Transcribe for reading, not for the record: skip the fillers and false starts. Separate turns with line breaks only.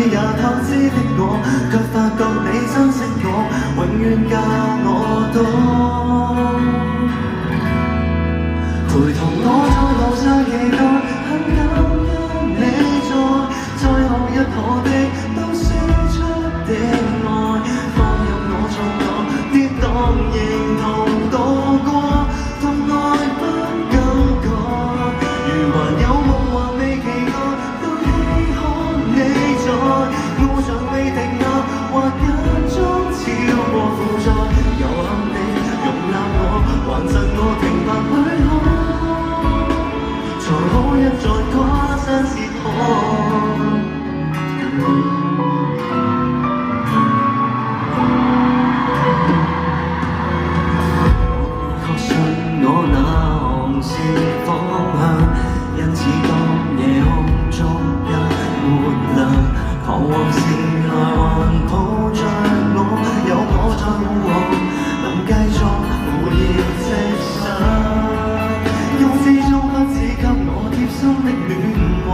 也透支的我，卻發覺你珍惜我，永遠教我懂。陪同我在路上期待，很感恩你在學一可的都輸出的愛，放任我做我跌宕認同度過，痛愛不更改。如還有夢還未期待，都希看你在路上未停下，或間中超過負載，有幸你容納我，還贈我平白許可。才可一再跨山涉海。確信我那行是方向，因此當夜空中一抹亮，彷徨時來還抱着我，有我在護航，能繼續扶搖直上。用之中不只給我貼心的戀愛。